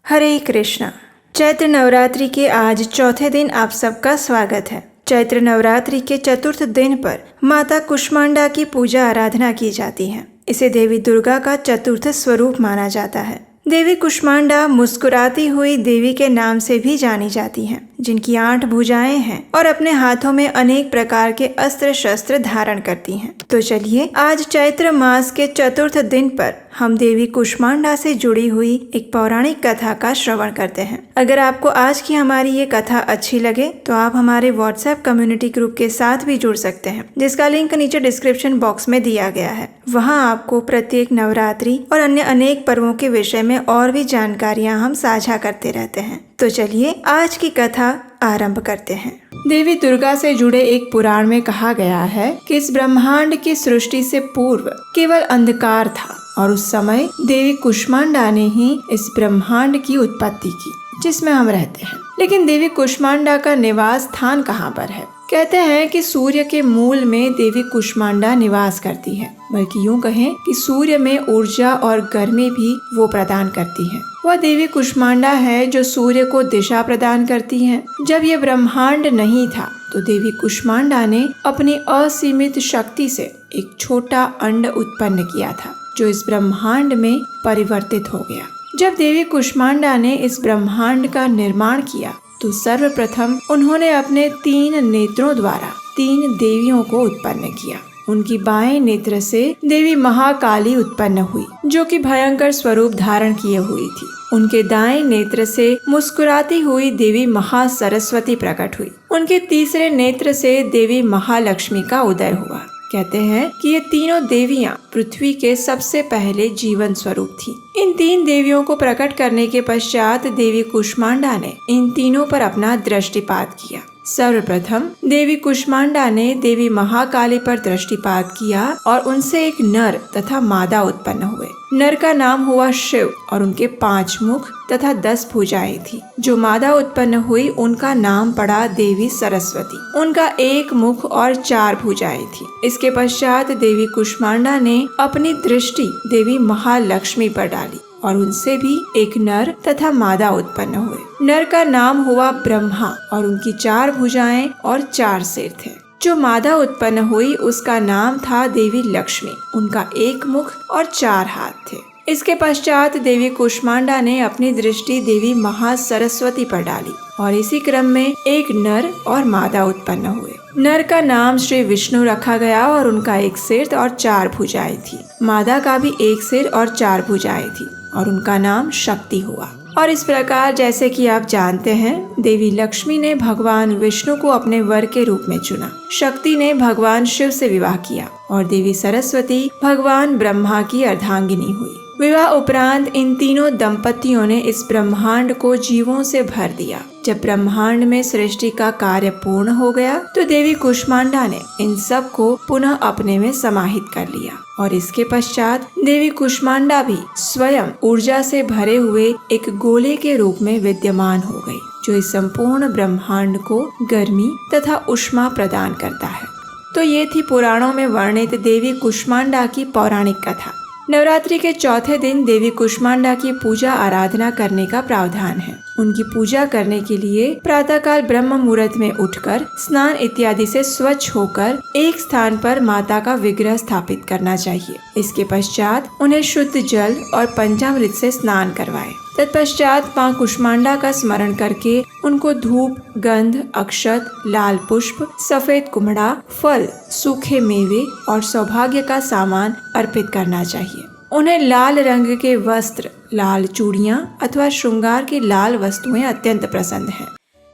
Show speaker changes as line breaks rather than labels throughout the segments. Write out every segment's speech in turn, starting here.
हरे कृष्णा। चैत्र नवरात्रि के आज चौथे दिन आप सबका स्वागत है। चैत्र नवरात्रि के चतुर्थ दिन पर माता कुष्मांडा की पूजा आराधना की जाती है। इसे देवी दुर्गा का चतुर्थ स्वरूप माना जाता है। देवी कुष्मांडा मुस्कुराती हुई देवी के नाम से भी जानी जाती हैं, जिनकी 8 भुजाएं हैं और अपने हाथों में अनेक प्रकार के अस्त्र शस्त्र धारण करती हैं। तो चलिए आज चैत्र मास के चतुर्थ दिन पर हम देवी कुष्मांडा से जुड़ी हुई एक पौराणिक कथा का श्रवण करते हैं। अगर आपको आज की हमारी ये कथा अच्छी लगे तो आप हमारे व्हाट्सएप कम्युनिटी ग्रुप के साथ भी जुड़ सकते हैं, जिसका लिंक नीचे डिस्क्रिप्शन बॉक्स में दिया गया है। वहाँ आपको प्रत्येक नवरात्रि और अन्य अनेक पर्वों के विषय में और भी जानकारियाँ हम साझा करते रहते हैं। तो चलिए आज की कथा आरंभ करते हैं। देवी दुर्गा से जुड़े एक पुराण में कहा गया है कि इस ब्रह्मांड की सृष्टि से पूर्व केवल अंधकार था और उस समय देवी कुष्मांडा ने ही इस ब्रह्मांड की उत्पत्ति की जिसमें हम रहते हैं। लेकिन देवी कुष्मांडा का निवास स्थान कहाँ पर है? कहते हैं कि सूर्य के मूल में देवी कुष्मांडा निवास करती है, बल्कि यूं कहें कि सूर्य में ऊर्जा और गर्मी भी वो प्रदान करती है। वह देवी कुष्मांडा है जो सूर्य को दिशा प्रदान करती है। जब ये ब्रह्मांड नहीं था तो देवी कुष्मांडा ने अपनी असीमित शक्ति से एक छोटा अंड उत्पन्न किया था, जो इस ब्रह्मांड में परिवर्तित हो गया। जब देवी कुष्मांडा ने इस ब्रह्मांड का निर्माण किया तो सर्वप्रथम उन्होंने अपने 3 नेत्रों द्वारा 3 देवियों को उत्पन्न किया। उनकी बाएं नेत्र से देवी महाकाली उत्पन्न हुई, जो कि भयंकर स्वरूप धारण किए हुई थी। उनके दाएं नेत्र से मुस्कुराती हुई देवी महासरस्वती प्रकट हुई। उनके तीसरे नेत्र से देवी महालक्ष्मी का उदय हुआ। कहते हैं कि ये तीनों देवियां पृथ्वी के सबसे पहले जीवन स्वरूप थी। इन 3 देवियों को प्रकट करने के पश्चात देवी कुष्मांडा ने इन तीनों पर अपना दृष्टिपात किया। सर्वप्रथम देवी कुष्मांडा ने देवी महाकाली पर दृष्टिपात किया और उनसे एक नर तथा मादा उत्पन्न हुए। नर का नाम हुआ शिव और उनके 5 मुख तथा 10 भुजाएं थी। जो मादा उत्पन्न हुई उनका नाम पड़ा देवी सरस्वती। उनका 1 मुख और 4 भुजाएं थी। इसके पश्चात देवी कुष्मांडा ने अपनी दृष्टि देवी महालक्ष्मी पर डाली और उनसे भी एक नर तथा मादा उत्पन्न हुए। नर का नाम हुआ ब्रह्मा और उनकी 4 भुजाएं और 4 सिर थे। जो मादा उत्पन्न हुई उसका नाम था देवी लक्ष्मी। उनका 1 मुख और 4 हाथ थे। इसके पश्चात देवी कुष्मांडा ने अपनी दृष्टि देवी महासरस्वती पर डाली और इसी क्रम में एक नर और मादा उत्पन्न हुए। नर का नाम श्री विष्णु रखा गया और उनका 1 सिर और 4 भुजाएं थी। मादा का भी 1 सिर और 4 भुजाएं थी और उनका नाम शक्ति हुआ। और इस प्रकार जैसे कि आप जानते हैं, देवी लक्ष्मी ने भगवान विष्णु को अपने वर के रूप में चुना। शक्ति ने भगवान शिव से विवाह किया और देवी सरस्वती भगवान ब्रह्मा की अर्धांगिनी हुई। विवाह उपरांत इन तीनों दंपतियों ने इस ब्रह्मांड को जीवों से भर दिया। जब ब्रह्मांड में सृष्टि का कार्य पूर्ण हो गया तो देवी कुष्मांडा ने इन सब को पुनः अपने में समाहित कर लिया और इसके पश्चात देवी कुष्मांडा भी स्वयं ऊर्जा से भरे हुए एक गोले के रूप में विद्यमान हो गई, जो इस संपूर्ण ब्रह्मांड को गर्मी तथा ऊष्मा प्रदान करता है। तो ये थी पुराणों में वर्णित देवी कुष्मांडा की पौराणिक कथा। नवरात्रि के चौथे दिन देवी कुष्मांडा की पूजा आराधना करने का प्रावधान है। उनकी पूजा करने के लिए प्रातःकाल ब्रह्म मुहूर्त में उठकर स्नान इत्यादि से स्वच्छ होकर एक स्थान पर माता का विग्रह स्थापित करना चाहिए। इसके पश्चात उन्हें शुद्ध जल और पंचामृत से स्नान करवाएं। तत्पश्चात मां कुष्मांडा का स्मरण करके उनको धूप, गंध, अक्षत, लाल पुष्प, सफेद कुम्हड़ा, फल, सूखे मेवे और सौभाग्य का सामान अर्पित करना चाहिए। उन्हें लाल रंग के वस्त्र, लाल चूड़ियां अथवा श्रृंगार की लाल वस्तुएं अत्यंत पसंद हैं।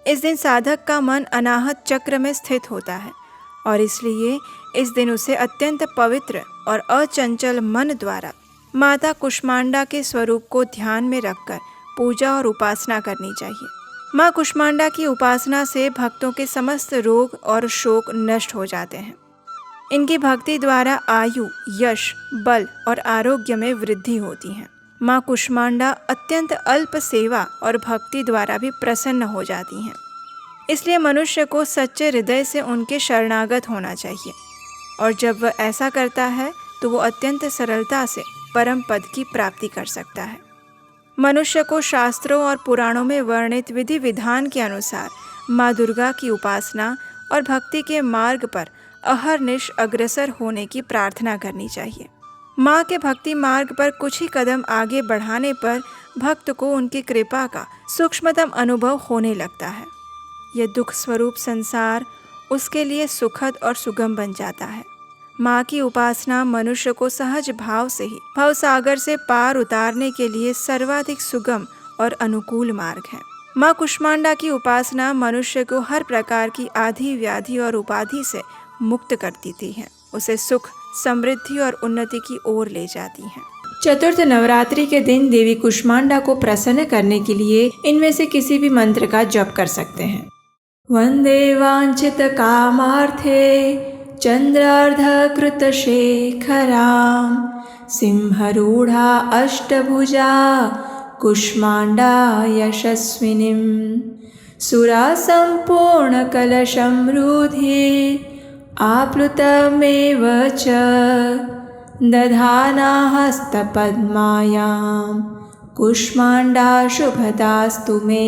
इस दिन साधक का मन अनाहत चक्र में स्थित होता है और इसलिए इस दिन उसे अत्यंत पवित्र और अचंचल मन द्वारा माता कुष्मांडा के स्वरूप को ध्यान में रखकर पूजा और उपासना करनी चाहिए। माँ कुष्मांडा की उपासना से भक्तों के समस्त रोग और शोक नष्ट हो जाते हैं। इनकी भक्ति द्वारा आयु, यश, बल और आरोग्य में वृद्धि होती है। माँ कुष्मांडा अत्यंत अल्प सेवा और भक्ति द्वारा भी प्रसन्न हो जाती हैं। इसलिए मनुष्य को सच्चे हृदय से उनके शरणागत होना चाहिए और जब वह ऐसा करता है तो वो अत्यंत सरलता से परम पद की प्राप्ति कर सकता है। मनुष्य को शास्त्रों और पुराणों में वर्णित विधि विधान के अनुसार माँ दुर्गा की उपासना और भक्ति के मार्ग पर अहरनिश अग्रसर होने की प्रार्थना करनी चाहिए। माँ के भक्ति मार्ग पर कुछ ही कदम आगे बढ़ाने पर भक्त को उनकी कृपा का सूक्ष्मतम अनुभव होने लगता है। यह दुख स्वरूप संसार उसके लिए सुखद और सुगम बन जाता है। माँ की उपासना मनुष्य को सहज भाव से ही भवसागर से पार उतारने के लिए सर्वाधिक सुगम और अनुकूल मार्ग है। माँ कुष्मांडा की उपासना मनुष्य को हर प्रकार की आधि व्याधि और उपाधि से मुक्त कर देती है, उसे सुख, समृद्धि और उन्नति की ओर ले जाती है। चतुर्थ नवरात्रि के दिन देवी कुष्मांडा को प्रसन्न करने के लिए इनमें से किसी भी मंत्र का जप कर सकते हैं। वंदे वांछित कामार्थे चंद्रार्धकृत शेखराम सिंहरूढ़ा अष्टभुजा कुष्मांडा यशस्विनीं सुरा संपूर्ण कलशमृद्धि आप्लुतमेव च दधाना हस्तपद्मायां कुष्मांडा शुभदास्तु मे।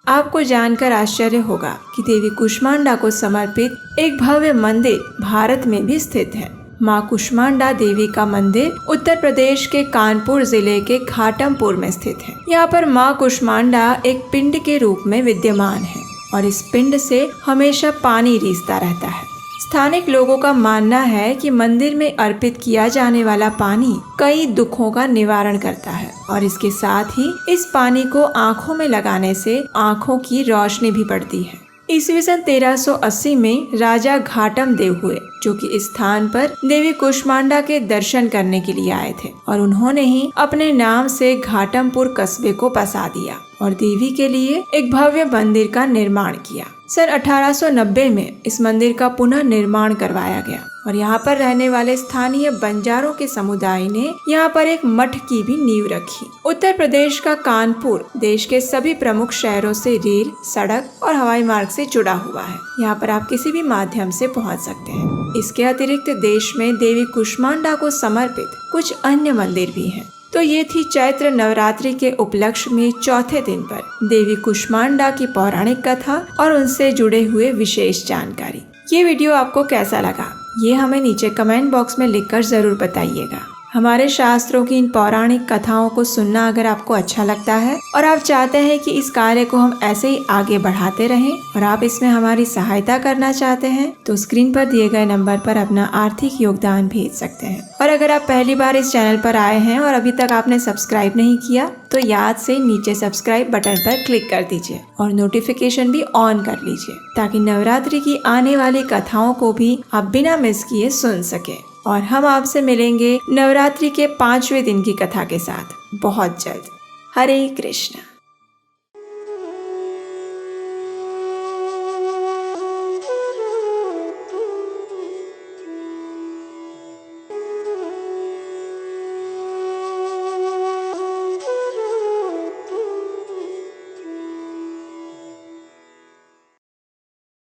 आपको जानकर आश्चर्य होगा कि देवी कुष्मांडा को समर्पित एक भव्य मंदिर भारत में भी स्थित है। माँ कुष्मांडा देवी का मंदिर उत्तर प्रदेश के कानपुर जिले के घाटमपुर में स्थित है। यहाँ पर माँ कुष्मांडा एक पिंड के रूप में विद्यमान है और इस पिंड से हमेशा पानी रिसता रहता है। स्थानिक लोगों का मानना है कि मंदिर में अर्पित किया जाने वाला पानी कई दुखों का निवारण करता है और इसके साथ ही इस पानी को आँखों में लगाने से आँखों की रोशनी भी बढ़ती है। ईस्वी सन 1380 में राजा घाटम देव हुए, जो कि इस स्थान पर देवी कुष्मांडा के दर्शन करने के लिए आए थे और उन्होंने ही अपने नाम से घाटमपुर कस्बे को बसा दिया और देवी के लिए एक भव्य मंदिर का निर्माण किया। सन 1890 में इस मंदिर का पुनः निर्माण करवाया गया और यहाँ पर रहने वाले स्थानीय बंजारों के समुदाय ने यहाँ पर एक मठ की भी नींव रखी। उत्तर प्रदेश का कानपुर देश के सभी प्रमुख शहरों से रेल, सड़क और हवाई मार्ग से जुड़ा हुआ है। यहाँ पर आप किसी भी माध्यम से पहुँच सकते हैं। इसके अतिरिक्त देश में देवी कुष्मांडा को समर्पित कुछ अन्य मंदिर भी हैं। तो ये थी चैत्र नवरात्रि के उपलक्ष्य में चौथे दिन पर देवी कुष्मांडा की पौराणिक कथा और उनसे जुड़े हुए विशेष जानकारी। ये वीडियो आपको कैसा लगा, ये हमें नीचे कमेंट बॉक्स में लिखकर जरूर बताइएगा। हमारे शास्त्रों की इन पौराणिक कथाओं को सुनना अगर आपको अच्छा लगता है और आप चाहते हैं कि इस कार्य को हम ऐसे ही आगे बढ़ाते रहें और आप इसमें हमारी सहायता करना चाहते हैं तो स्क्रीन पर दिए गए नंबर पर अपना आर्थिक योगदान भेज सकते हैं। और अगर आप पहली बार इस चैनल पर आए हैं और अभी तक आपने सब्सक्राइब नहीं किया तो याद से नीचे सब्सक्राइब बटन पर क्लिक कर दीजिए और नोटिफिकेशन भी ऑन कर लीजिए ताकि नवरात्रि की आने वाली कथाओं को भी आप बिना मिस किए सुन सके। और हम आपसे मिलेंगे नवरात्रि के 5वें दिन की कथा के साथ बहुत जल्द। हरे कृष्ण।